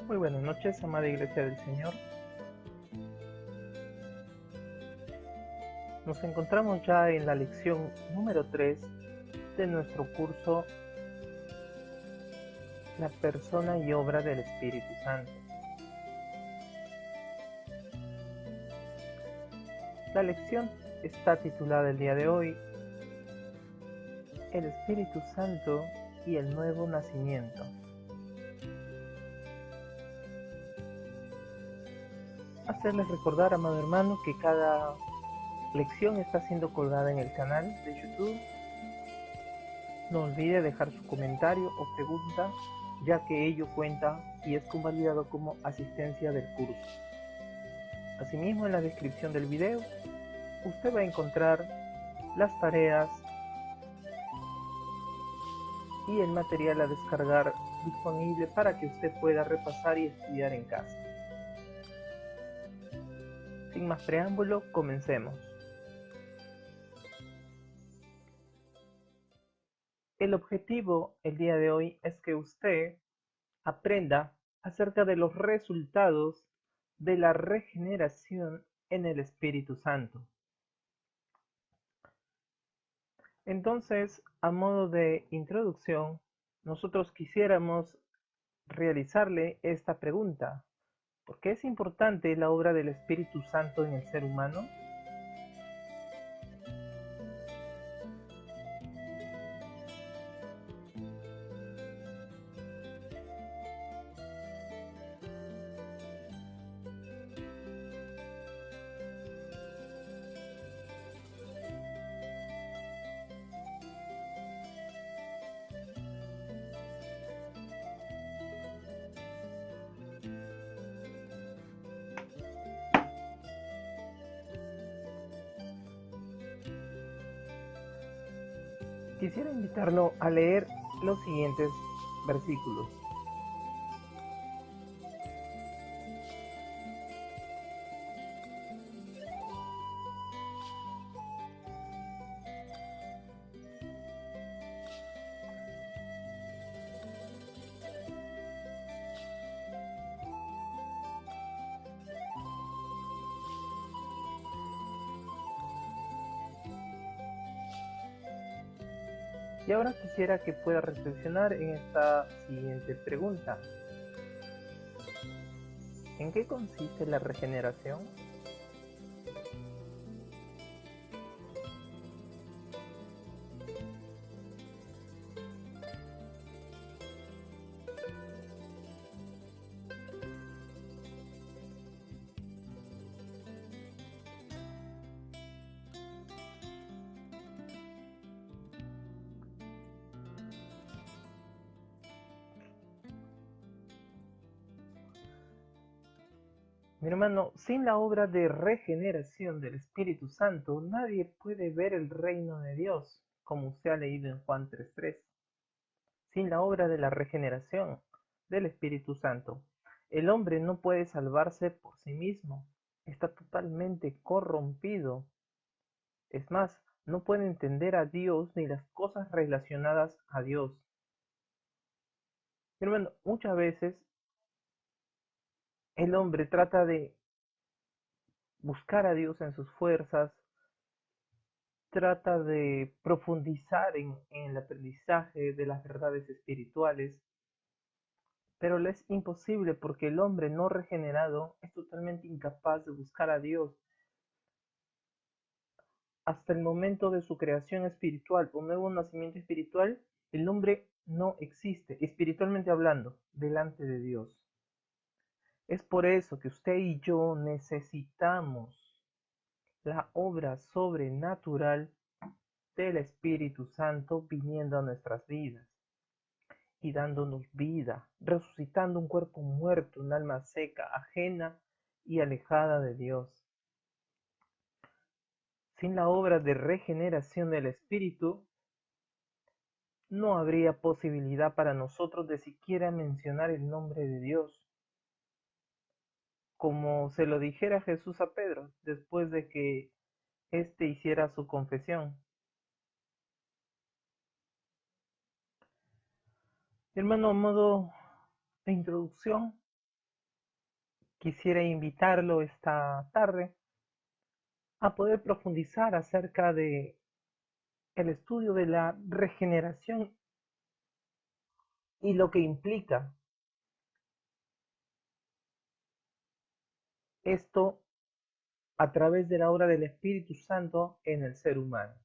Muy buenas noches, amada Iglesia del Señor. Nos encontramos ya en la lección número 3 de nuestro curso La persona y obra del Espíritu Santo. La lección está titulada el día de hoy El Espíritu Santo y el Nuevo Nacimiento. Hacerles recordar, amado hermano, que cada lección está siendo colgada en el canal de YouTube. No olvide dejar su comentario o pregunta, ya que ello cuenta y es convalidado como asistencia del curso. Asimismo, en la descripción del video, usted va a encontrar las tareas y el material a descargar disponible para que usted pueda repasar y estudiar en casa. Sin más preámbulo, comencemos. El objetivo el día de hoy es que usted aprenda acerca de los resultados de la regeneración en el Espíritu Santo. Entonces, a modo de introducción, nosotros quisiéramos realizarle esta pregunta: ¿por qué es importante la obra del Espíritu Santo en el ser humano? Quisiera invitarlo a leer los siguientes versículos. Y ahora quisiera que pueda reflexionar en esta siguiente pregunta: ¿en qué consiste la regeneración? Mi hermano, sin la obra de regeneración del Espíritu Santo, nadie puede ver el reino de Dios, como usted ha leído en Juan 3:3. Sin la obra de la regeneración del Espíritu Santo, el hombre no puede salvarse por sí mismo. Está totalmente corrompido. Es más, no puede entender a Dios ni las cosas relacionadas a Dios. Mi hermano, muchas veces el hombre trata de buscar a Dios en sus fuerzas, trata de profundizar en el aprendizaje de las verdades espirituales, pero le es imposible porque el hombre no regenerado es totalmente incapaz de buscar a Dios. Hasta el momento de su creación espiritual o nuevo nacimiento espiritual, el hombre no existe, espiritualmente hablando, delante de Dios. Es por eso que usted y yo necesitamos la obra sobrenatural del Espíritu Santo viniendo a nuestras vidas y dándonos vida, resucitando un cuerpo muerto, un alma seca, ajena y alejada de Dios. Sin la obra de regeneración del Espíritu, no habría posibilidad para nosotros de siquiera mencionar el nombre de Dios, como se lo dijera Jesús a Pedro después de que éste hiciera su confesión. Hermano, a modo de introducción, quisiera invitarlo esta tarde a poder profundizar acerca de el estudio de la regeneración y lo que implica esto a través de la obra del Espíritu Santo en el ser humano.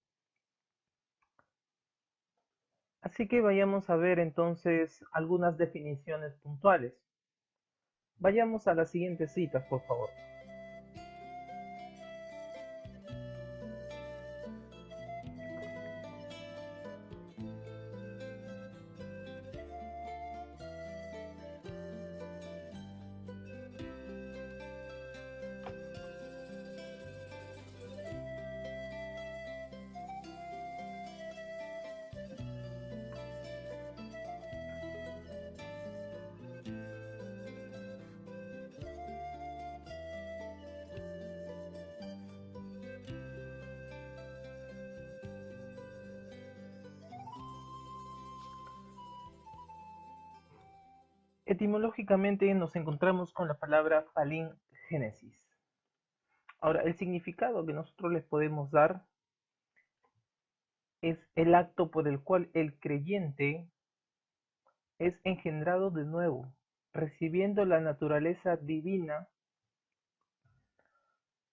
Así que vayamos a ver entonces algunas definiciones puntuales. Vayamos a las siguientes citas, por favor. Etimológicamente nos encontramos con la palabra palín-génesis. Ahora, el significado que nosotros les podemos dar es el acto por el cual el creyente es engendrado de nuevo, recibiendo la naturaleza divina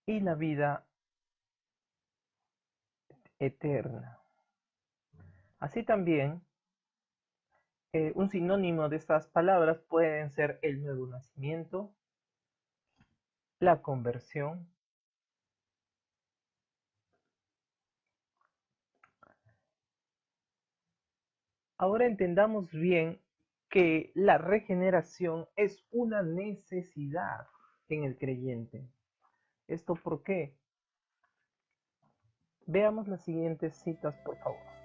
y la vida eterna. Así también, un sinónimo de estas palabras pueden ser el nuevo nacimiento, la conversión, ahora entendamos bien que la regeneración es una necesidad en el creyente. ¿Esto por qué? Veamos las siguientes citas, por favor.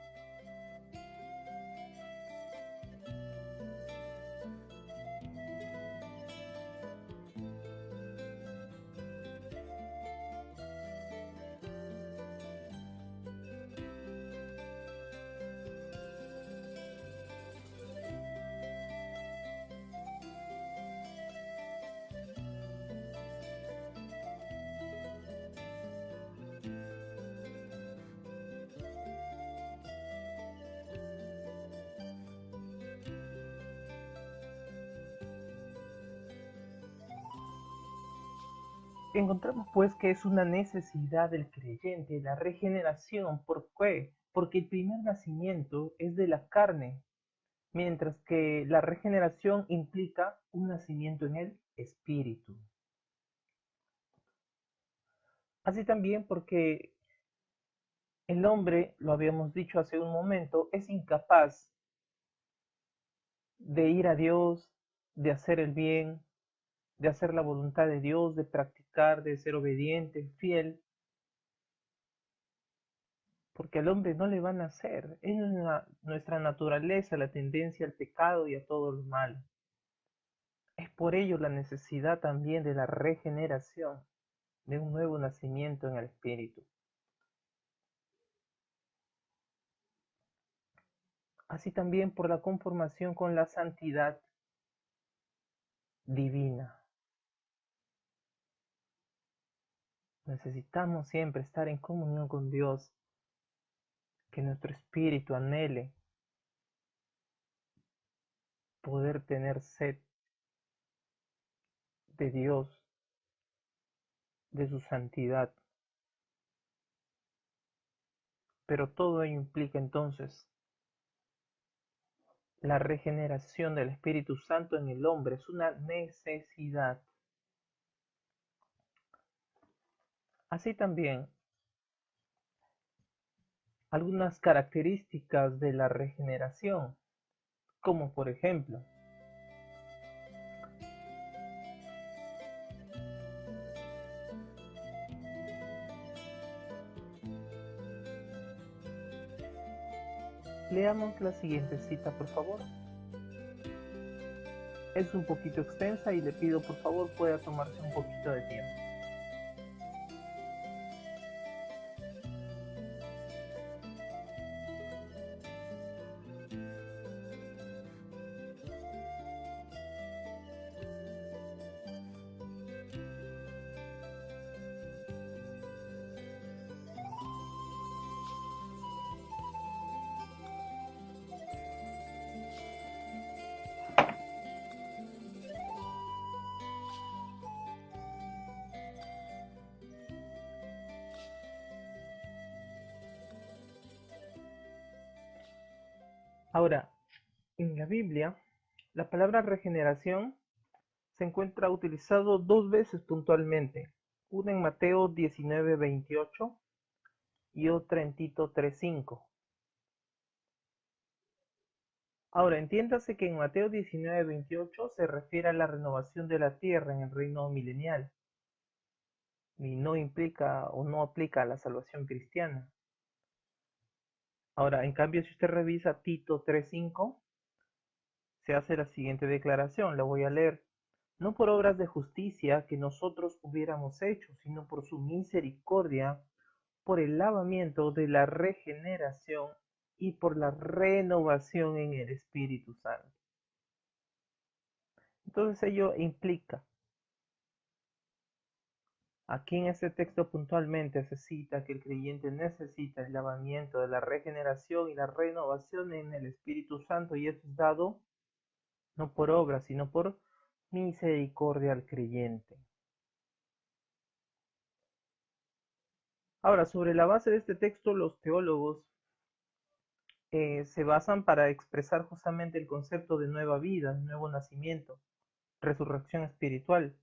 Encontramos pues que es una necesidad del creyente la regeneración. ¿Por qué? Porque el primer nacimiento es de la carne, mientras que la regeneración implica un nacimiento en el espíritu. Así también porque el hombre, lo habíamos dicho hace un momento, es incapaz de ir a Dios, de hacer el bien, de hacer la voluntad de Dios, de practicar, de ser obediente, fiel, porque al hombre no le van a hacer. Es nuestra naturaleza, la tendencia al pecado y a todo lo malo. Es por ello la necesidad también de la regeneración, de un nuevo nacimiento en el espíritu. Así también por la conformación con la santidad divina. Necesitamos siempre estar en comunión con Dios, que nuestro espíritu anhele poder tener sed de Dios, de su santidad. Pero todo ello implica entonces la regeneración del Espíritu Santo en el hombre, es una necesidad. Así también, algunas características de la regeneración, como por ejemplo, leamos la siguiente cita, por favor. Es un poquito extensa y le pido por favor pueda tomarse un poquito de tiempo. Ahora, en la Biblia, la palabra regeneración se encuentra utilizado dos veces puntualmente, una en Mateo 19:28 y otra en Tito 3:5. Ahora, entiéndase que en Mateo 19:28 se refiere a la renovación de la tierra en el reino milenial y no implica o no aplica a la salvación cristiana. Ahora, en cambio, si usted revisa Tito 3:5, se hace la siguiente declaración, la voy a leer. No por obras de justicia que nosotros hubiéramos hecho, sino por su misericordia, por el lavamiento de la regeneración y por la renovación en el Espíritu Santo. Entonces ello implica, aquí en este texto puntualmente se cita que el creyente necesita el lavamiento de la regeneración y la renovación en el Espíritu Santo, y esto es dado no por obra, sino por misericordia al creyente. Ahora, sobre la base de este texto, los teólogos se basan para expresar justamente el concepto de nueva vida, nuevo nacimiento, resurrección espiritual,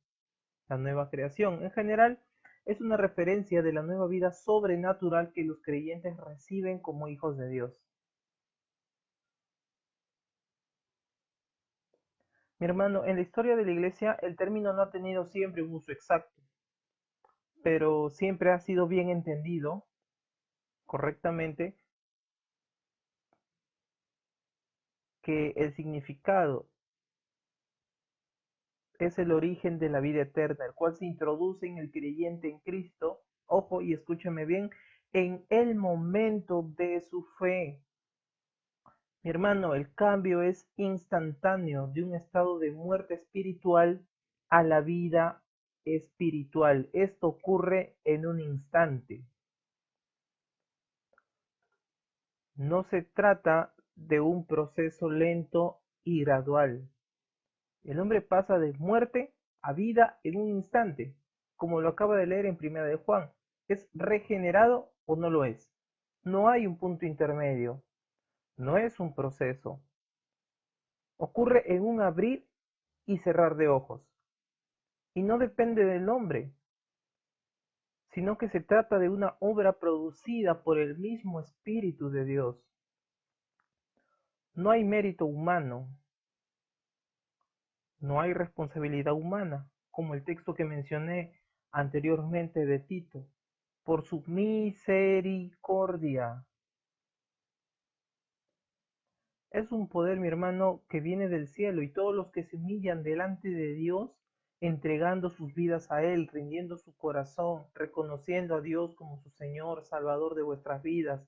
la nueva creación. En general, es una referencia de la nueva vida sobrenatural que los creyentes reciben como hijos de Dios. Mi hermano, en la historia de la iglesia el término no ha tenido siempre un uso exacto, pero siempre ha sido bien entendido correctamente que el significado es el origen de la vida eterna, el cual se introduce en el creyente en Cristo, ojo y escúchame bien, en el momento de su fe. Mi hermano, el cambio es instantáneo de un estado de muerte espiritual a la vida espiritual. Esto ocurre en un instante. No se trata de un proceso lento y gradual. El hombre pasa de muerte a vida en un instante, como lo acaba de leer en Primera de Juan. ¿Es regenerado o no lo es? No hay un punto intermedio, no es un proceso. Ocurre en un abrir y cerrar de ojos. Y no depende del hombre, sino que se trata de una obra producida por el mismo Espíritu de Dios. No hay mérito humano, no hay responsabilidad humana, como el texto que mencioné anteriormente de Tito, por su misericordia. Es un poder, mi hermano, que viene del cielo, y todos los que se humillan delante de Dios, entregando sus vidas a Él, rindiendo su corazón, reconociendo a Dios como su Señor, Salvador de vuestras vidas,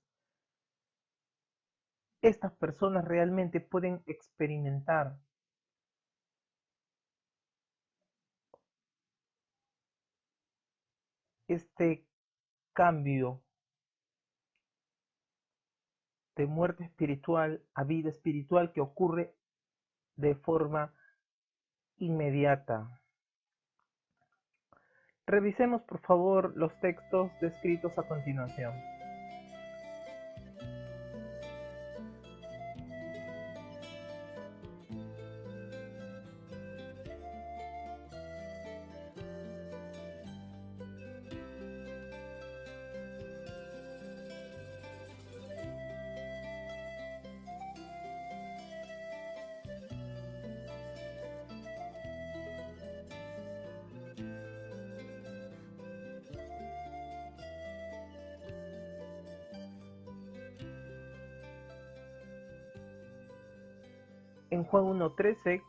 estas personas realmente pueden experimentar este cambio de muerte espiritual a vida espiritual que ocurre de forma inmediata. Revisemos por favor los textos descritos a continuación. En Juan 1:13,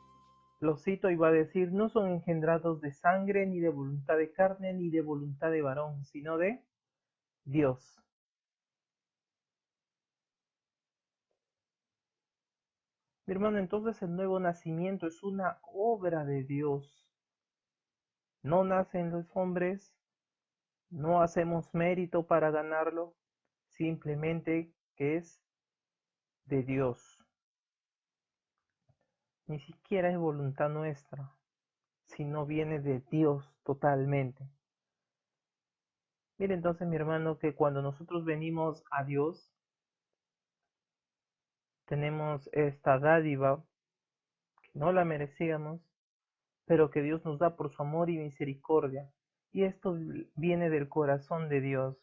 lo cito y va a decir, no son engendrados de sangre, ni de voluntad de carne, ni de voluntad de varón, sino de Dios. Mi hermano, entonces el nuevo nacimiento es una obra de Dios. No nacen los hombres, no hacemos mérito para ganarlo, simplemente que es de Dios. Ni siquiera es voluntad nuestra, sino viene de Dios totalmente. Mire entonces, mi hermano, que cuando nosotros venimos a Dios, Tenemos esta dádiva que no la merecíamos, pero que Dios nos da por su amor y misericordia. Y esto viene del corazón de Dios.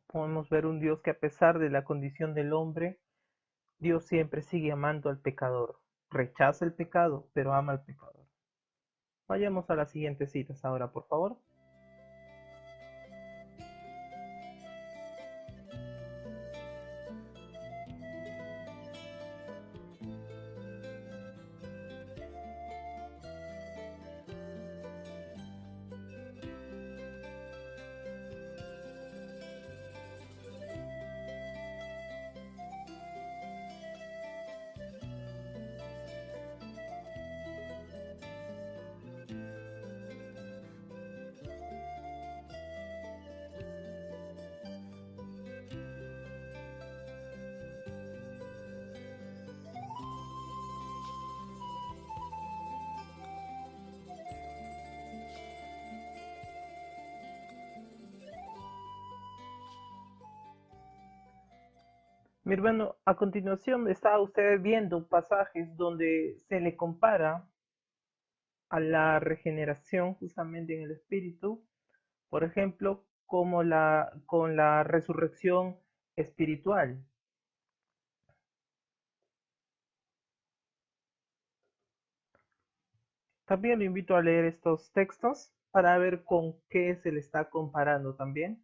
Podemos ver un Dios que a pesar de la condición del hombre, Dios siempre sigue amando al pecador. Rechaza el pecado, pero ama al pecador. Vayamos a las siguientes citas ahora, por favor. Mi hermano, a continuación está usted viendo pasajes donde se le compara a la regeneración justamente en el espíritu, por ejemplo, como con la resurrección espiritual. También lo invito a leer estos textos para ver con qué se le está comparando también.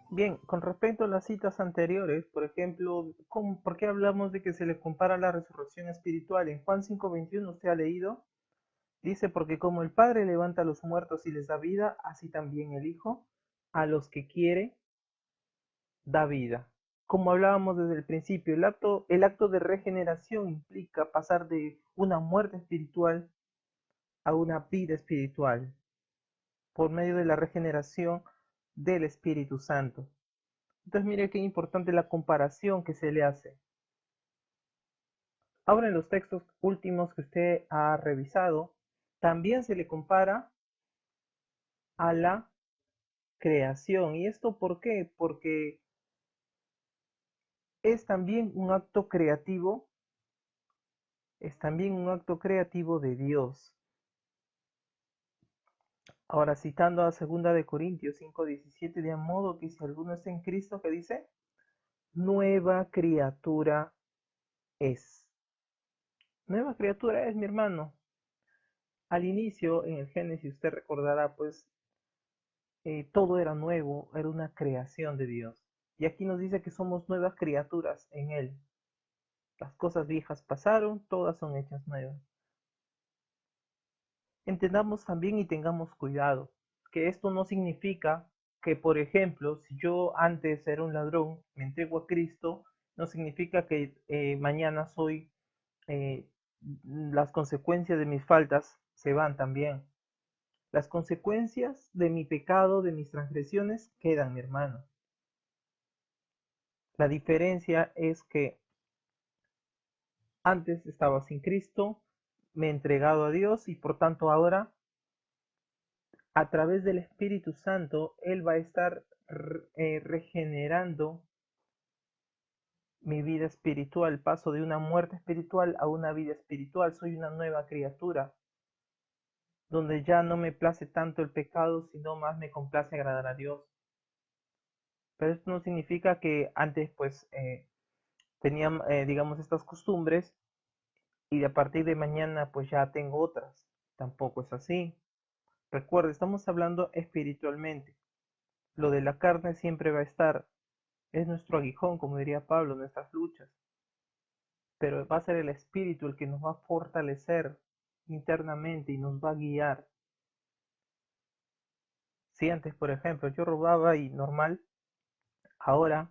Bien, con respecto a las citas anteriores, por ejemplo, ¿por qué hablamos de que se le compara la resurrección espiritual? En Juan 5:21 usted ha leído, dice, porque como el Padre levanta a los muertos y les da vida, así también el Hijo, a los que quiere, da vida. Como hablábamos desde el principio, el acto de regeneración implica pasar de una muerte espiritual a una vida espiritual por medio de la regeneración del Espíritu Santo. Entonces mire qué importante la comparación que se le hace. Ahora en los textos últimos que usted ha revisado, también se le compara a la creación. ¿Y esto por qué? Porque es también un acto creativo, es también un acto creativo de Dios. Ahora citando a 2 de Corintios 5:17, de modo que si alguno está en Cristo, ¿qué dice? Nueva criatura es. Nueva criatura es, mi hermano. Al inicio, en el Génesis, usted recordará, pues, todo era nuevo, era una creación de Dios. Y aquí nos dice que somos nuevas criaturas en Él. Las cosas viejas pasaron, todas son hechas nuevas. Entendamos también y tengamos cuidado, que esto no significa que, por ejemplo, si yo antes era un ladrón, me entrego a Cristo, no significa que mañana soy, eh, las consecuencias de mis faltas se van también. Las consecuencias de mi pecado, de mis transgresiones, quedan, mi hermano. La diferencia es que antes estaba sin Cristo, me he entregado a Dios y por tanto ahora, a través del Espíritu Santo, Él va a estar regenerando mi vida espiritual. Paso de una muerte espiritual a una vida espiritual. Soy una nueva criatura, donde ya no me place tanto el pecado, sino más me complace agradar a Dios. Pero esto no significa que antes pues tenía, digamos, estas costumbres y a partir de mañana pues ya tengo otras. Tampoco es así. Recuerda, estamos hablando espiritualmente. Lo de la carne siempre va a estar. Es nuestro aguijón, como diría Pablo, nuestras luchas. Pero va a ser el espíritu el que nos va a fortalecer internamente y nos va a guiar. Si antes, por ejemplo, yo robaba y normal, ahora,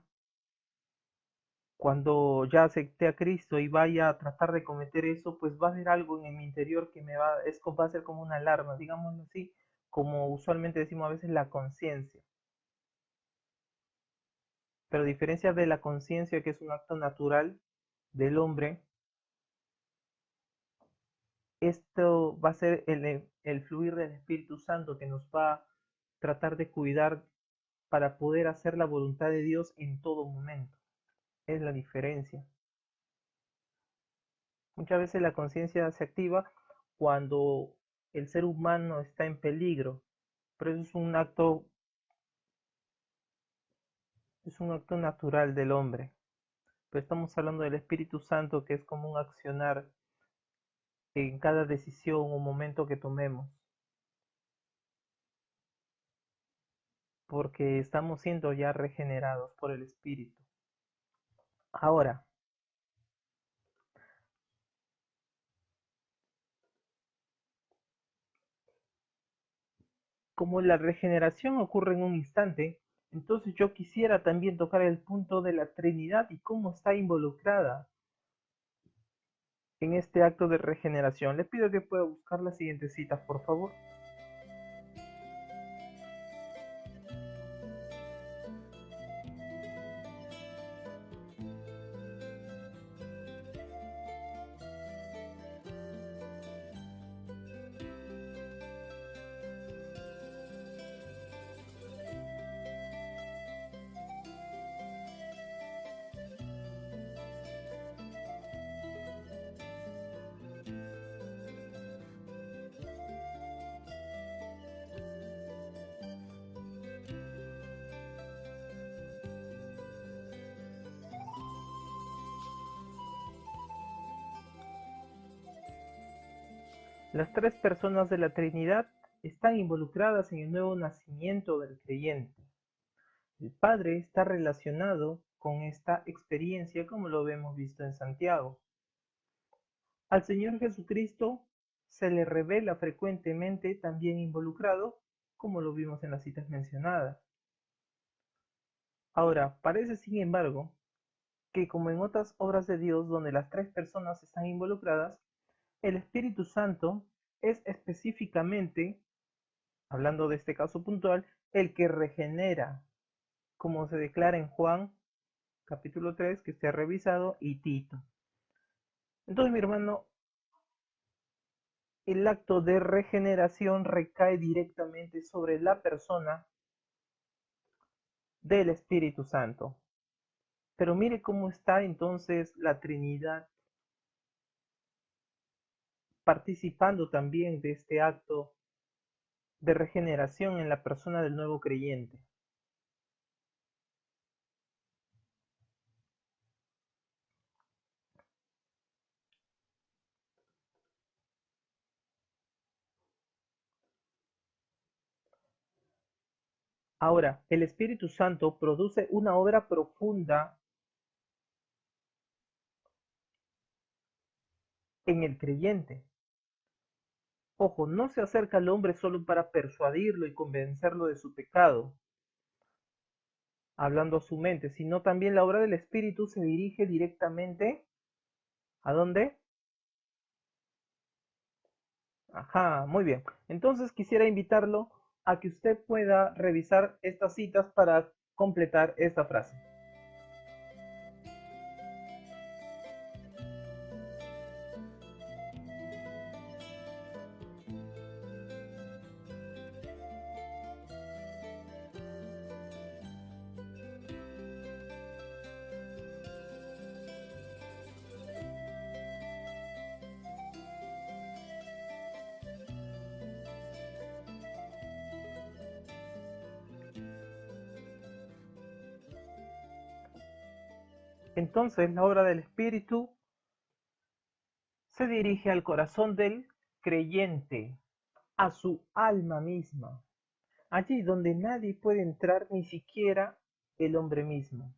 cuando ya acepté a Cristo y vaya a tratar de cometer eso, pues va a haber algo en mi interior que va a ser como una alarma, digámoslo así, como usualmente decimos a veces la conciencia. Pero a diferencia de la conciencia, que es un acto natural del hombre, esto va a ser el fluir del Espíritu Santo que nos va a tratar de cuidar para poder hacer la voluntad de Dios en todo momento. Es la diferencia. Muchas veces la conciencia se activa cuando el ser humano está en peligro, pero eso es un acto natural del hombre. Pero estamos hablando del Espíritu Santo, que es como un accionar en cada decisión o momento que tomemos, porque estamos siendo ya regenerados por el Espíritu. Ahora, como la regeneración ocurre en un instante, entonces yo quisiera también tocar el punto de la Trinidad y cómo está involucrada en este acto de regeneración. Le pido que pueda buscar las siguientes citas, por favor. Las tres personas de la Trinidad están involucradas en el nuevo nacimiento del creyente. El Padre está relacionado con esta experiencia como lo hemos visto en Santiago. Al Señor Jesucristo se le revela frecuentemente también involucrado, como lo vimos en las citas mencionadas. Ahora, parece sin embargo que como en otras obras de Dios donde las tres personas están involucradas, el Espíritu Santo es específicamente, hablando de este caso puntual, el que regenera, como se declara en Juan capítulo 3 que se ha revisado, y Tito. Entonces, mi hermano, el acto de regeneración recae directamente sobre la persona del Espíritu Santo. Pero mire cómo está entonces la Trinidad participando también de este acto de regeneración en la persona del nuevo creyente. Ahora, el Espíritu Santo produce una obra profunda en el creyente. Ojo, no se acerca al hombre solo para persuadirlo y convencerlo de su pecado, hablando a su mente, sino también la obra del Espíritu se dirige directamente ¿a dónde? Ajá, muy bien. Entonces quisiera invitarlo a que usted pueda revisar estas citas para completar esta frase. Entonces la obra del Espíritu se dirige al corazón del creyente, a su alma misma, allí donde nadie puede entrar, ni siquiera el hombre mismo,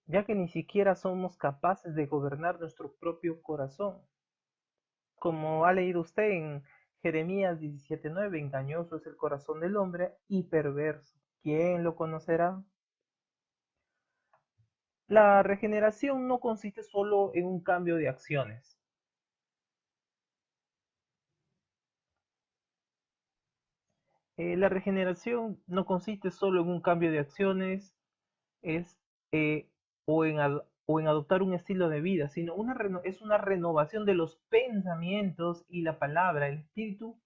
ya que ni siquiera somos capaces de gobernar nuestro propio corazón. Como ha leído usted en Jeremías 17:9, engañoso es el corazón del hombre y perverso. ¿Quién lo conocerá? La regeneración no consiste solo en un cambio de acciones. La regeneración no consiste solo en un cambio de acciones, es eh, o en adoptar un estilo de vida, sino es una renovación de los pensamientos y la palabra. El espíritu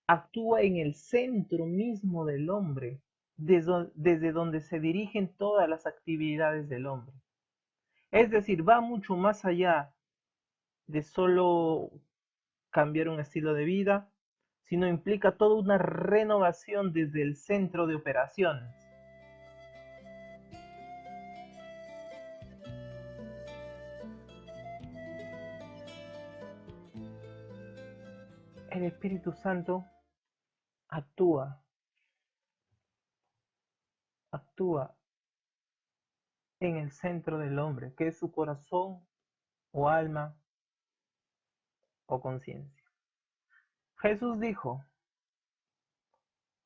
actúa en el centro mismo del hombre, desde donde se dirigen todas las actividades del hombre. Es decir, va mucho más allá de solo cambiar un estilo de vida, sino implica toda una renovación desde el centro de operaciones. El Espíritu Santo actúa, actúa en el centro del hombre, que es su corazón o alma o conciencia. Jesús dijo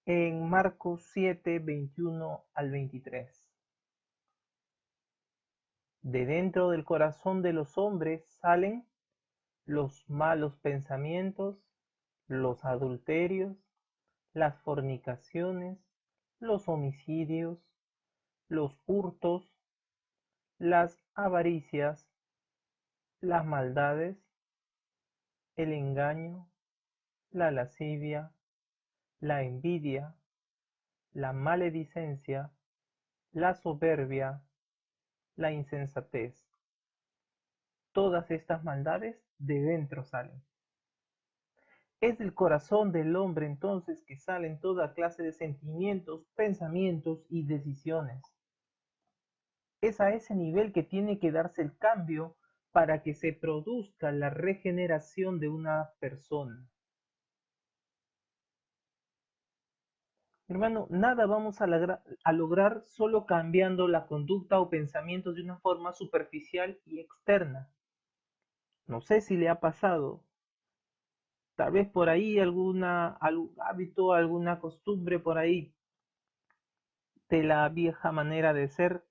en Marcos 7, 21 al 23, de dentro del corazón de los hombres salen los malos pensamientos, los adulterios, las fornicaciones, los homicidios, los hurtos, las avaricias, las maldades, el engaño, la lascivia, la envidia, la maledicencia, la soberbia, la insensatez. Todas estas maldades de dentro salen. Es del corazón del hombre entonces que salen toda clase de sentimientos, pensamientos y decisiones. Es a ese nivel que tiene que darse el cambio para que se produzca la regeneración de una persona. Hermano, nada vamos a lograr solo cambiando la conducta o pensamientos de una forma superficial y externa. No sé si le ha pasado, tal vez por ahí algún hábito, alguna costumbre por ahí de la vieja manera de ser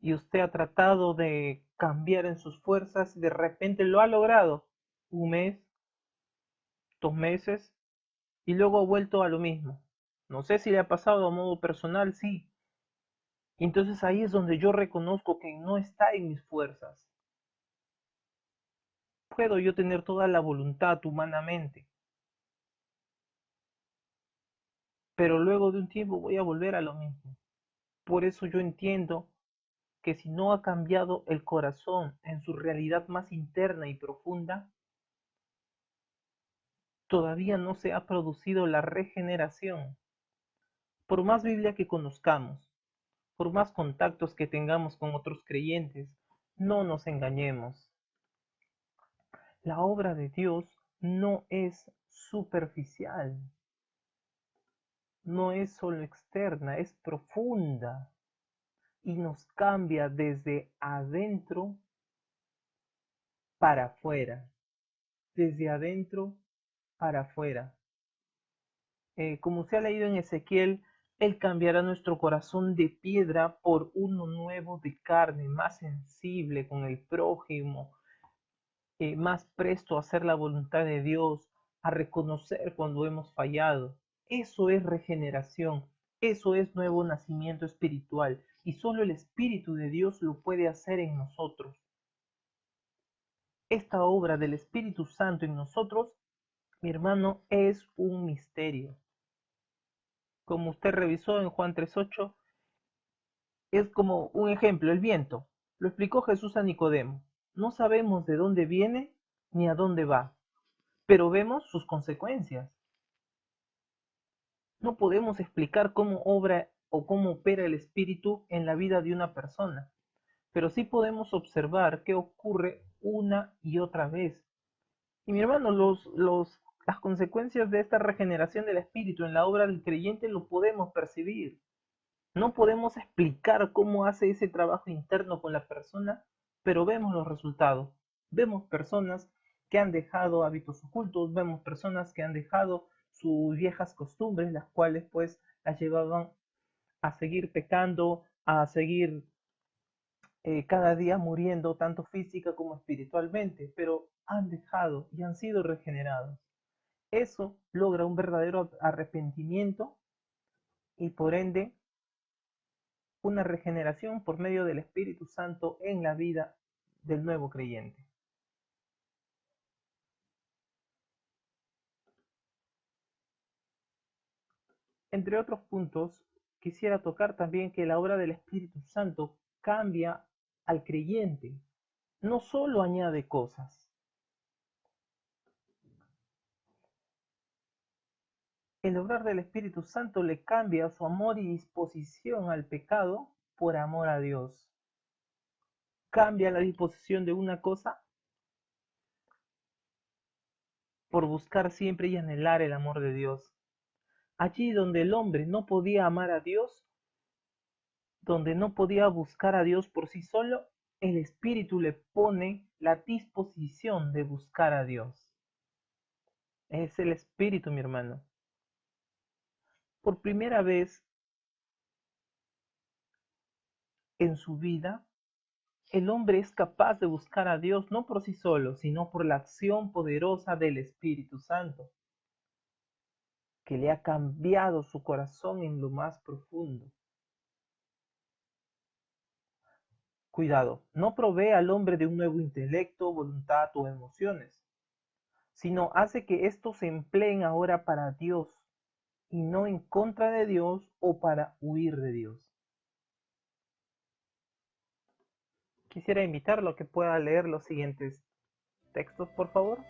y usted ha tratado de cambiar en sus fuerzas y de repente lo ha logrado un mes, 2 meses y luego ha vuelto a lo mismo. No sé si le ha pasado a modo personal, sí. Entonces ahí es donde yo reconozco que no está en mis fuerzas. Puedo yo tener toda la voluntad humanamente, pero luego de un tiempo voy a volver a lo mismo. Por eso yo entiendo que si no ha cambiado el corazón en su realidad más interna y profunda, todavía no se ha producido la regeneración. Por más Biblia que conozcamos, por más contactos que tengamos con otros creyentes, no nos engañemos. La obra de Dios no es superficial, no es solo externa, es profunda y nos cambia desde adentro para afuera, desde adentro para afuera. Como se ha leído en Ezequiel, Él cambiará nuestro corazón de piedra por uno nuevo de carne, más sensible con el prójimo, más presto a hacer la voluntad de Dios, a reconocer cuando hemos fallado. Eso es regeneración, eso es nuevo nacimiento espiritual y solo el Espíritu de Dios lo puede hacer en nosotros. Esta obra del Espíritu Santo en nosotros, mi hermano, es un misterio. Como usted revisó en Juan 3:8, es como un ejemplo, el viento. Lo explicó Jesús a Nicodemo. No sabemos de dónde viene ni a dónde va, pero vemos sus consecuencias. No podemos explicar cómo obra o cómo opera el espíritu en la vida de una persona, pero sí podemos observar qué ocurre una y otra vez. Y mi hermano, las consecuencias de esta regeneración del espíritu en la obra del creyente lo podemos percibir. No podemos explicar cómo hace ese trabajo interno con la persona, pero vemos los resultados. Vemos personas que han dejado hábitos ocultos, vemos personas que han dejado sus viejas costumbres, las cuales pues las llevaban a seguir pecando, a seguir cada día muriendo tanto física como espiritualmente, pero han dejado y han sido regenerados. Eso logra un verdadero arrepentimiento y por ende una regeneración por medio del Espíritu Santo en la vida del nuevo creyente. Entre otros puntos, quisiera tocar también que la obra del Espíritu Santo cambia al creyente, no solo añade cosas. El obrar del Espíritu Santo le cambia su amor y disposición al pecado por amor a Dios. Cambia la disposición de una cosa por buscar siempre y anhelar el amor de Dios. Allí donde el hombre no podía amar a Dios, donde no podía buscar a Dios por sí solo, el Espíritu le pone la disposición de buscar a Dios. Es el Espíritu, mi hermano. Por primera vez en su vida, el hombre es capaz de buscar a Dios no por sí solo, sino por la acción poderosa del Espíritu Santo, que le ha cambiado su corazón en lo más profundo. Cuidado, no provee al hombre de un nuevo intelecto, voluntad o emociones, sino hace que estos se empleen ahora para Dios y no en contra de Dios o para huir de Dios. Quisiera invitarlo a que pueda leer los siguientes textos, por favor.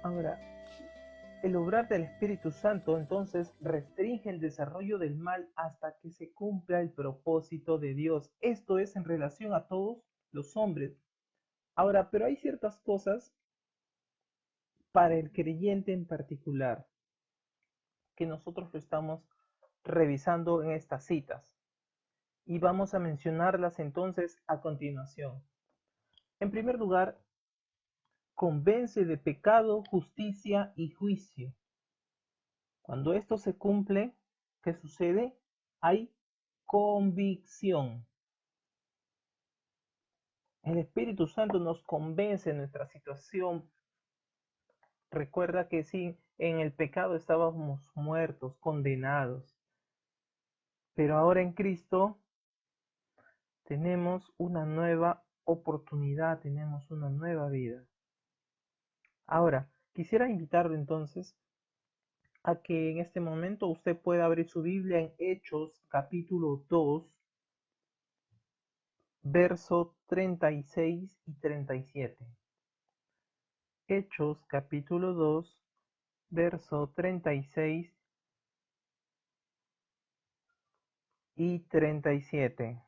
Ahora, el obrar del Espíritu Santo entonces restringe el desarrollo del mal hasta que se cumpla el propósito de Dios. Esto es en relación a todos los hombres. Ahora, pero hay ciertas cosas para el creyente en particular que nosotros lo estamos revisando en estas citas y vamos a mencionarlas entonces a continuación. En primer lugar, convence de pecado, justicia y juicio. Cuando esto se cumple, ¿qué sucede? Hay convicción. El Espíritu Santo nos convence de nuestra situación. Recuerda que sí, en el pecado estábamos muertos, condenados. Pero ahora en Cristo tenemos una nueva oportunidad, tenemos una nueva vida. Ahora, quisiera invitarlo entonces a que en este momento usted pueda abrir su Biblia en Hechos capítulo 2, verso 36 y 37. Hechos capítulo 2, verso 36 y 37.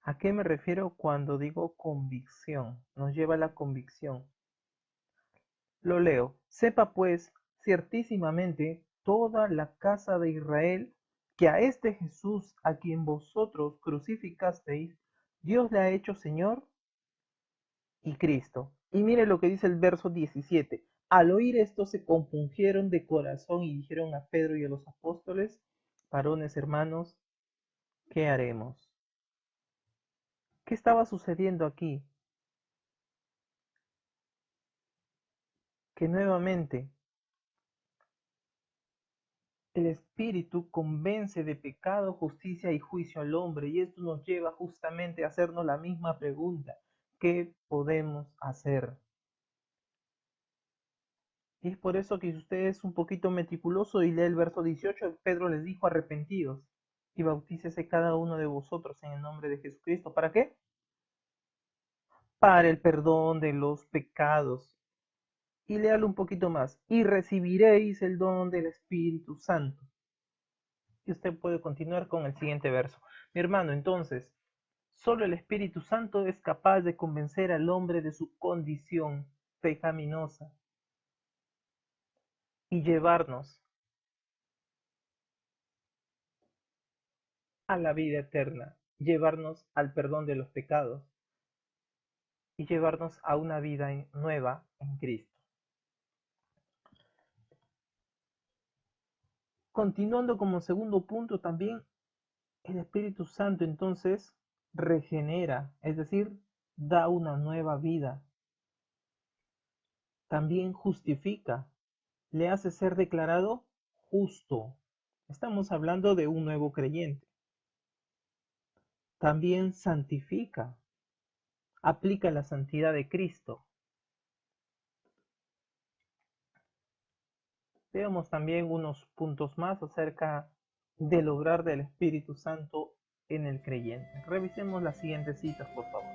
¿A qué me refiero cuando digo convicción? Nos lleva a la convicción. Lo leo. Sepa pues ciertísimamente toda la casa de Israel que a este Jesús a quien vosotros crucificasteis, Dios le ha hecho Señor y Cristo. Y mire lo que dice el verso 17. Al oír esto se compungieron de corazón y dijeron a Pedro y a los apóstoles, varones hermanos, ¿qué haremos? ¿Qué estaba sucediendo aquí? Que nuevamente El Espíritu convence de pecado, justicia y juicio al hombre, y esto nos lleva justamente a hacernos la misma pregunta: ¿qué podemos hacer? Y es por eso que si usted es un poquito meticuloso y lee el verso 18, Pedro les dijo: arrepentidos y bautícese cada uno de vosotros en el nombre de Jesucristo. ¿Para qué? Para el perdón de los pecados. Y léalo un poquito más: y recibiréis el don del Espíritu Santo. Y usted puede continuar con el siguiente verso. Mi hermano, entonces, solo el Espíritu Santo es capaz de convencer al hombre de su condición pecaminosa y llevarnos a la vida eterna, llevarnos al perdón de los pecados y llevarnos a una vida nueva en Cristo. Continuando como segundo punto, también el Espíritu Santo entonces regenera, es decir, da una nueva vida. También justifica, le hace ser declarado justo. Estamos hablando de un nuevo creyente. También santifica, aplica la santidad de Cristo. Veamos también unos puntos más acerca del obrar del Espíritu Santo en el creyente. Revisemos las siguientes citas, por favor.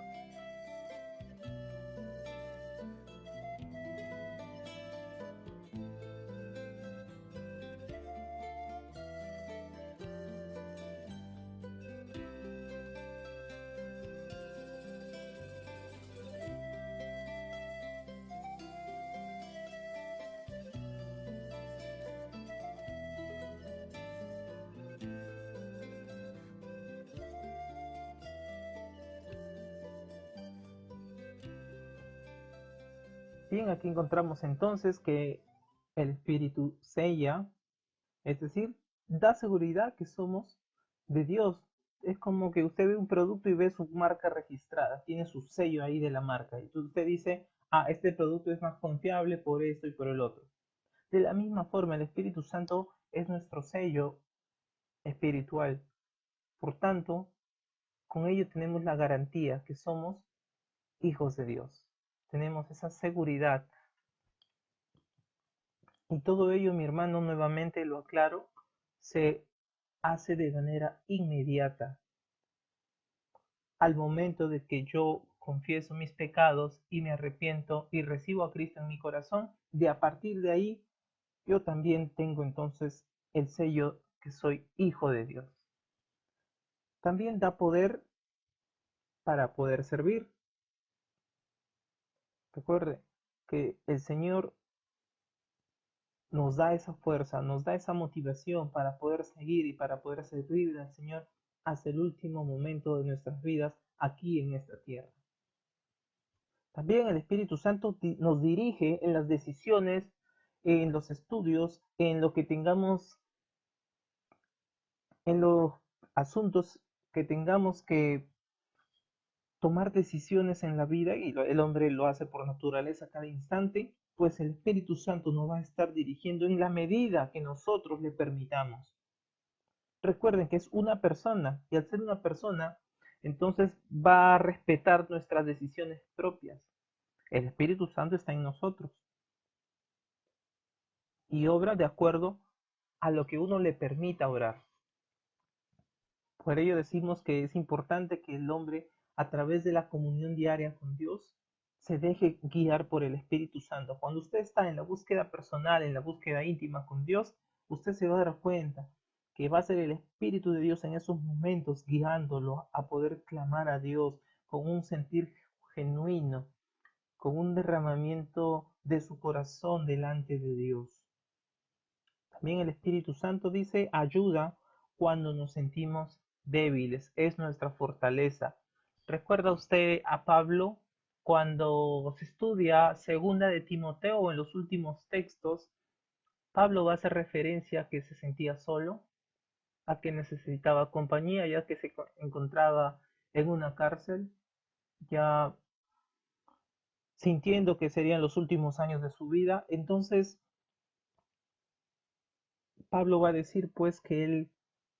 Bien, aquí encontramos entonces que el Espíritu sella, es decir, da seguridad que somos de Dios. Es como que usted ve un producto y ve su marca registrada, tiene su sello ahí de la marca. Y usted dice: ah, este producto es más confiable por esto y por el otro. De la misma forma, el Espíritu Santo es nuestro sello espiritual. Por tanto, con ello tenemos la garantía que somos hijos de Dios. Tenemos esa seguridad. Y todo ello, mi hermano, nuevamente lo aclaro, se hace de manera inmediata. Al momento de que yo confieso mis pecados y me arrepiento y recibo a Cristo en mi corazón, de a partir de ahí yo también tengo entonces el sello que soy hijo de Dios. También da poder para poder servir. Recuerde que el Señor nos da esa fuerza, nos da esa motivación para poder seguir y para poder servir al Señor hasta el último momento de nuestras vidas aquí en esta tierra. También el Espíritu Santo nos dirige en las decisiones, en los estudios, en lo que tengamos, en los asuntos que tengamos que tomar decisiones en la vida, y el hombre lo hace por naturaleza cada instante, pues el Espíritu Santo nos va a estar dirigiendo en la medida que nosotros le permitamos. Recuerden que es una persona, y al ser una persona, entonces va a respetar nuestras decisiones propias. El Espíritu Santo está en nosotros y obra de acuerdo a lo que uno le permita orar. Por ello decimos que es importante que el hombre, a través de la comunión diaria con Dios, se deje guiar por el Espíritu Santo. Cuando usted está en la búsqueda personal, en la búsqueda íntima con Dios, usted se va a dar cuenta que va a ser el Espíritu de Dios en esos momentos guiándolo a poder clamar a Dios con un sentir genuino, con un derramamiento de su corazón delante de Dios. También el Espíritu Santo dice: ayuda cuando nos sentimos débiles, es nuestra fortaleza. ¿Recuerda usted a Pablo cuando se estudia segunda de Timoteo en los últimos textos? Pablo va a hacer referencia a que se sentía solo, a que necesitaba compañía, ya que se encontraba en una cárcel, ya sintiendo que serían los últimos años de su vida. Entonces Pablo va a decir pues que él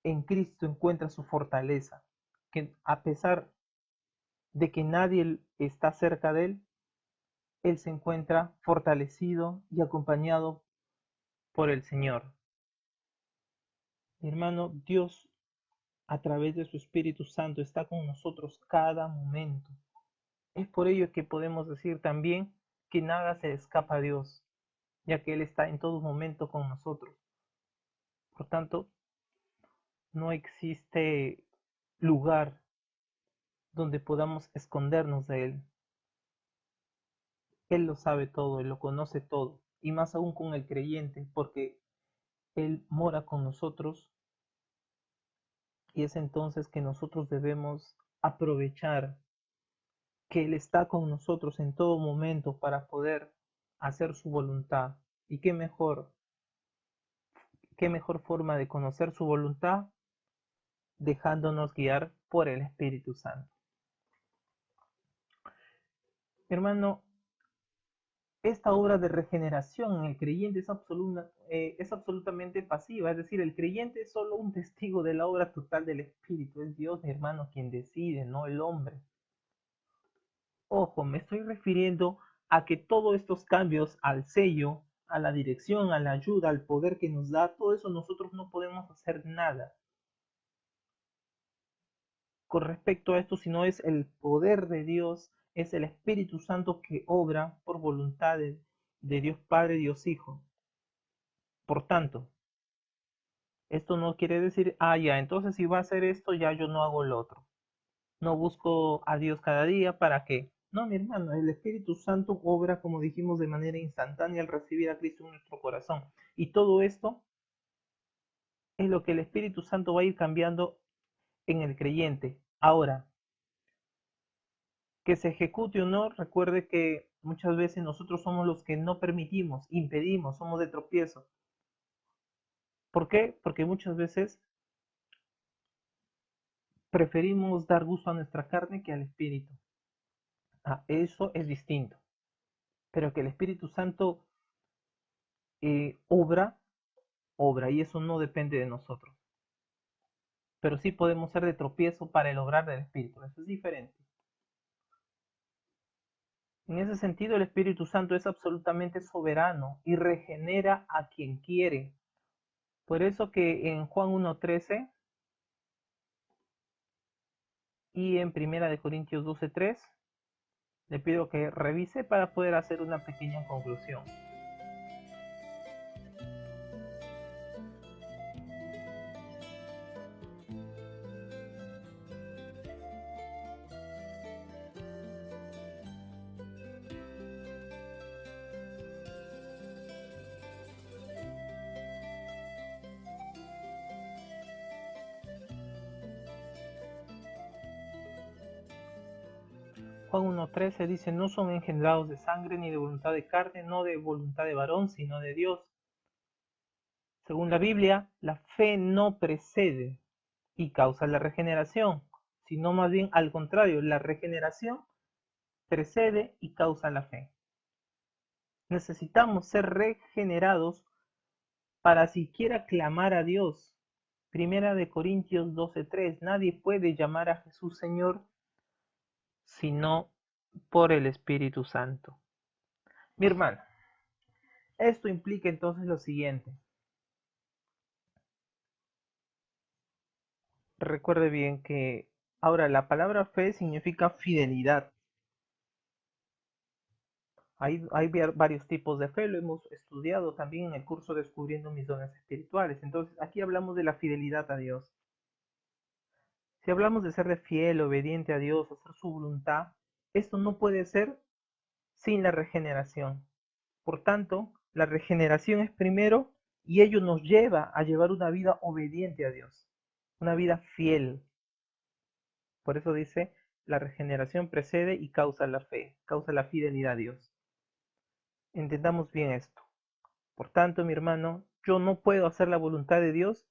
en Cristo encuentra su fortaleza, que a pesar de que nadie está cerca de él se encuentra fortalecido y acompañado por el Señor. Mi hermano, Dios a través de su Espíritu Santo está con nosotros cada momento. Es por ello que podemos decir también que nada se escapa a Dios, ya que Él está en todo momento con nosotros. Por tanto, no existe lugar donde podamos escondernos de Él. Él lo sabe todo, Él lo conoce todo, y más aún con el creyente, porque Él mora con nosotros, y es entonces que nosotros debemos aprovechar que Él está con nosotros en todo momento para poder hacer su voluntad. Y qué mejor forma de conocer su voluntad dejándonos guiar por el Espíritu Santo. Hermano, esta obra de regeneración en el creyente es absolutamente pasiva, es decir, el creyente es solo un testigo de la obra total del Espíritu. Es Dios, mi hermano, quien decide, no el hombre. Ojo, me estoy refiriendo a que todos estos cambios al sello, a la dirección, a la ayuda, al poder que nos da, todo eso nosotros no podemos hacer nada con respecto a esto, sino es el poder de Dios, es el Espíritu Santo que obra por voluntad de Dios Padre, Dios Hijo. Por tanto, esto no quiere decir, ya, entonces si va a hacer esto, ya yo no hago lo otro. No busco a Dios cada día, ¿para qué? No, mi hermano, el Espíritu Santo obra, como dijimos, de manera instantánea al recibir a Cristo en nuestro corazón. Y todo esto es lo que el Espíritu Santo va a ir cambiando en el creyente. Ahora, que se ejecute o no, recuerde que muchas veces nosotros somos los que no permitimos, impedimos, somos de tropiezo. ¿Por qué? Porque muchas veces preferimos dar gusto a nuestra carne que al Espíritu. Eso es distinto. Pero que el Espíritu Santo obra, y eso no depende de nosotros. Pero sí podemos ser de tropiezo para el obrar del Espíritu. Eso es diferente. En ese sentido, el Espíritu Santo es absolutamente soberano y regenera a quien quiere. Por eso que en Juan 1:13 y en Primera de Corintios 12:3 le pido que revise para poder hacer una pequeña conclusión. Juan 1:13 dice, no son engendrados de sangre ni de voluntad de carne, no de voluntad de varón, sino de Dios. Según la Biblia, la fe no precede y causa la regeneración, sino más bien al contrario, la regeneración precede y causa la fe. Necesitamos ser regenerados para siquiera clamar a Dios. Primera de Corintios 12:3, nadie puede llamar a Jesús Señor sino por el Espíritu Santo. Mi hermano, esto implica entonces lo siguiente. Recuerde bien que ahora la palabra fe significa fidelidad. Hay varios tipos de fe, lo hemos estudiado también en el curso Descubriendo mis dones espirituales. Entonces, aquí hablamos de la fidelidad a Dios. Si hablamos de ser fiel, obediente a Dios, hacer su voluntad, esto no puede ser sin la regeneración. Por tanto, la regeneración es primero y ello nos lleva a llevar una vida obediente a Dios, una vida fiel. Por eso dice, la regeneración precede y causa la fe, causa la fidelidad a Dios. Entendamos bien esto. Por tanto, mi hermano, yo no puedo hacer la voluntad de Dios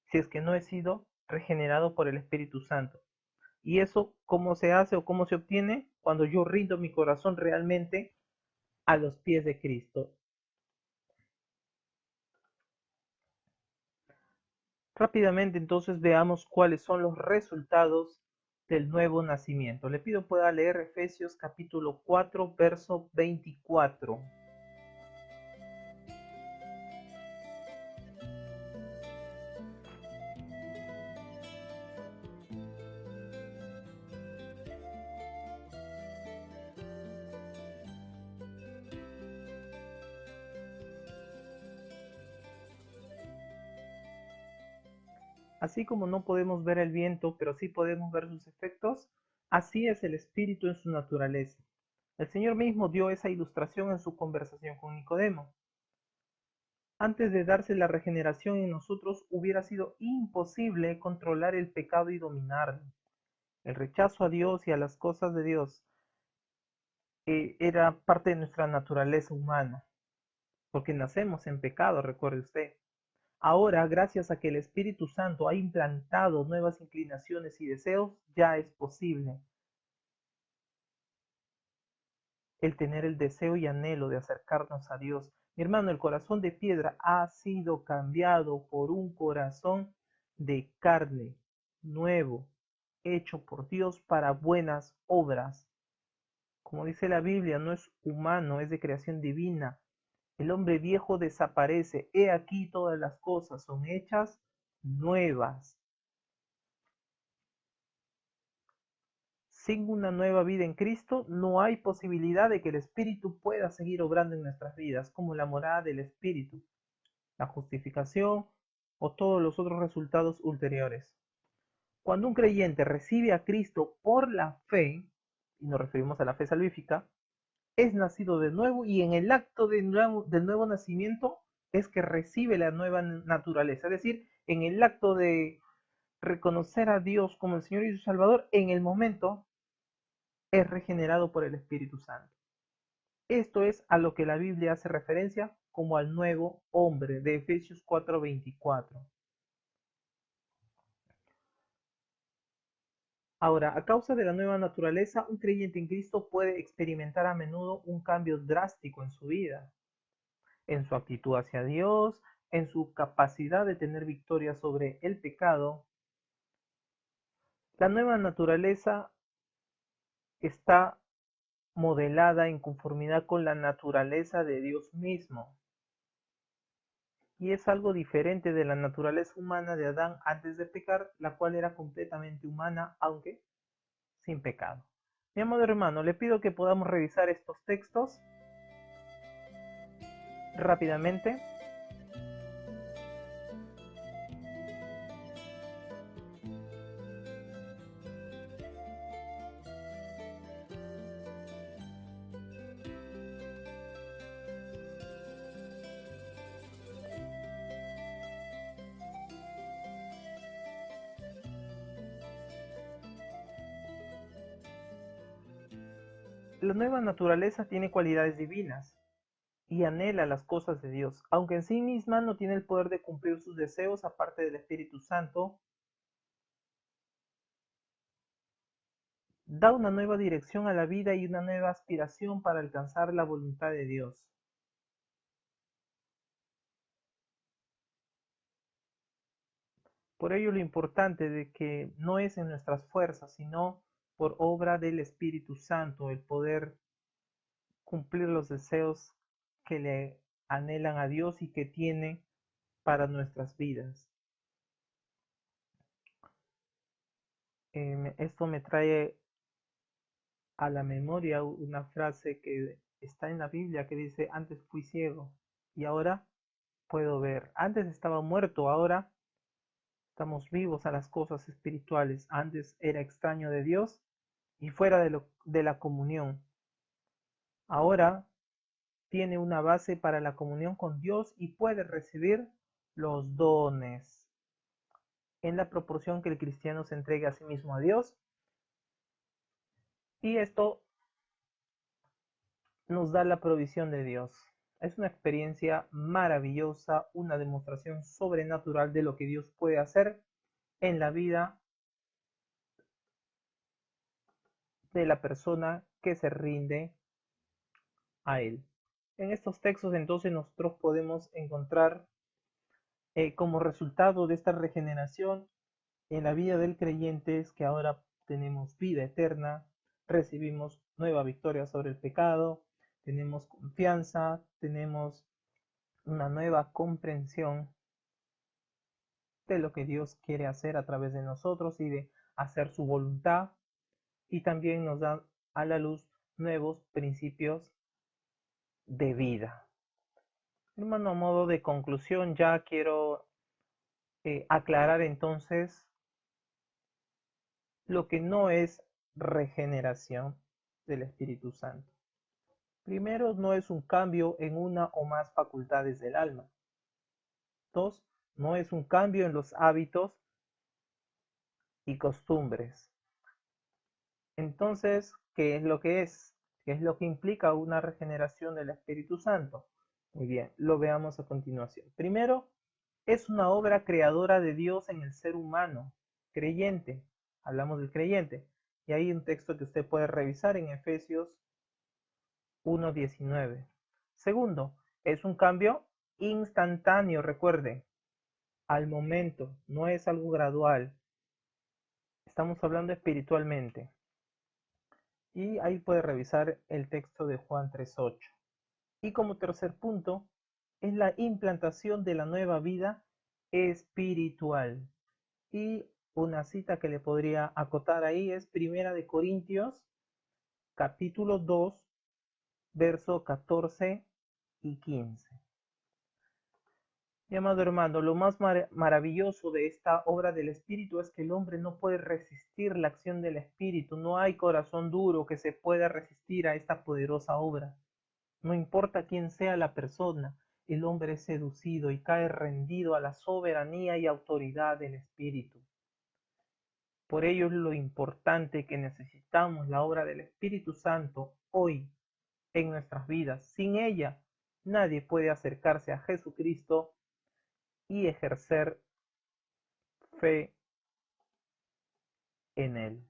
si es que no he sido regenerado por el Espíritu Santo. ¿Y eso cómo se hace o cómo se obtiene? Cuando yo rindo mi corazón realmente a los pies de Cristo. Rápidamente entonces veamos cuáles son los resultados del nuevo nacimiento. Le pido pueda leer Efesios capítulo 4, verso 24. Así como no podemos ver el viento, pero sí podemos ver sus efectos, así es el espíritu en su naturaleza. El Señor mismo dio esa ilustración en su conversación con Nicodemo. Antes de darse la regeneración en nosotros, hubiera sido imposible controlar el pecado y dominarlo. El rechazo a Dios y a las cosas de Dios era parte de nuestra naturaleza humana, porque nacemos en pecado, recuerde usted. Ahora, gracias a que el Espíritu Santo ha implantado nuevas inclinaciones y deseos, ya es posible el tener el deseo y anhelo de acercarnos a Dios. Mi hermano, el corazón de piedra ha sido cambiado por un corazón de carne, nuevo, hecho por Dios para buenas obras. Como dice la Biblia, no es humano, es de creación divina. El hombre viejo desaparece. He aquí todas las cosas son hechas nuevas. Sin una nueva vida en Cristo, no hay posibilidad de que el Espíritu pueda seguir obrando en nuestras vidas, como la morada del Espíritu, la justificación o todos los otros resultados ulteriores. Cuando un creyente recibe a Cristo por la fe, y nos referimos a la fe salvífica, es nacido de nuevo y en el acto del nuevo nacimiento es que recibe la nueva naturaleza, es decir, en el acto de reconocer a Dios como el Señor y su Salvador, en el momento es regenerado por el Espíritu Santo. Esto es a lo que la Biblia hace referencia como al nuevo hombre de Efesios 4:24. Ahora, a causa de la nueva naturaleza, un creyente en Cristo puede experimentar a menudo un cambio drástico en su vida, en su actitud hacia Dios, en su capacidad de tener victoria sobre el pecado. La nueva naturaleza está modelada en conformidad con la naturaleza de Dios mismo. Y es algo diferente de la naturaleza humana de Adán antes de pecar, la cual era completamente humana, aunque sin pecado. Mi amado hermano, le pido que podamos revisar estos textos rápidamente. La nueva naturaleza tiene cualidades divinas y anhela las cosas de Dios, aunque en sí misma no tiene el poder de cumplir sus deseos aparte del Espíritu Santo. Da una nueva dirección a la vida y una nueva aspiración para alcanzar la voluntad de Dios. Por ello lo importante de que no es en nuestras fuerzas, sino por obra del Espíritu Santo, el poder cumplir los deseos que le anhelan a Dios y que tiene para nuestras vidas. Esto me trae a la memoria una frase que está en la Biblia que dice, antes fui ciego y ahora puedo ver. Antes estaba muerto, ahora estamos vivos a las cosas espirituales. Antes era extraño de Dios y fuera de la comunión. Ahora tiene una base para la comunión con Dios y puede recibir los dones en la proporción que el cristiano se entregue a sí mismo a Dios. Y esto nos da la provisión de Dios. Es una experiencia maravillosa, una demostración sobrenatural de lo que Dios puede hacer en la vida de la persona que se rinde a Él. En estos textos entonces nosotros podemos encontrar como resultado de esta regeneración en la vida del creyente es que ahora tenemos vida eterna, recibimos nueva victoria sobre el pecado, tenemos confianza, tenemos una nueva comprensión de lo que Dios quiere hacer a través de nosotros y de hacer su voluntad, y también nos da a la luz nuevos principios de vida. Hermano, a modo de conclusión, ya quiero aclarar entonces lo que no es regeneración del Espíritu Santo. Primero, no es un cambio en una o más facultades del alma. Dos, no es un cambio en los hábitos y costumbres. Entonces, ¿qué es lo que es? ¿Qué es lo que implica una regeneración del Espíritu Santo? Muy bien, lo veamos a continuación. Primero, es una obra creadora de Dios en el ser humano, creyente. Hablamos del creyente. Y hay un texto que usted puede revisar en Efesios 1:19. Segundo, es un cambio instantáneo, recuerde, al momento, no es algo gradual. Estamos hablando espiritualmente. Y ahí puede revisar el texto de Juan 3:8. Y como tercer punto, es la implantación de la nueva vida espiritual. Y una cita que le podría acotar ahí es Primera de Corintios, capítulo 2, verso 14 y 15. Mi amado hermano, lo más maravilloso de esta obra del Espíritu es que el hombre no puede resistir la acción del Espíritu. No hay corazón duro que se pueda resistir a esta poderosa obra. No importa quién sea la persona, el hombre es seducido y cae rendido a la soberanía y autoridad del Espíritu. Por ello es lo importante que necesitamos la obra del Espíritu Santo hoy en nuestras vidas. Sin ella, nadie puede acercarse a Jesucristo y ejercer fe en Él.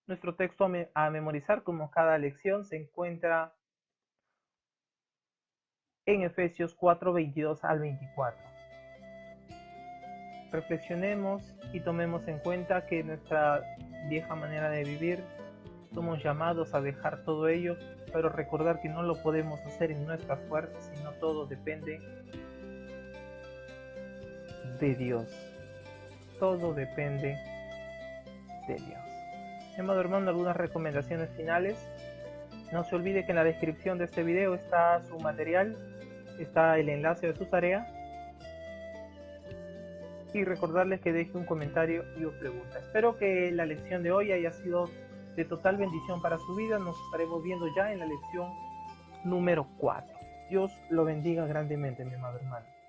Nuestro texto a memorizar como cada lección se encuentra en Efesios 4:22 al 24. Reflexionemos y tomemos en cuenta que nuestra vieja manera de vivir somos llamados a dejar todo ello, pero recordar que no lo podemos hacer en nuestras fuerzas, sino todo depende de Dios. Todo depende de Dios. Mi amado hermano, algunas recomendaciones finales. No se olvide que en la descripción de este video está su material, está el enlace de su tarea. Y recordarles que deje un comentario y o pregunta. Espero que la lección de hoy haya sido de total bendición para su vida. Nos estaremos viendo ya en la lección número 4. Dios lo bendiga grandemente, mi amado hermano.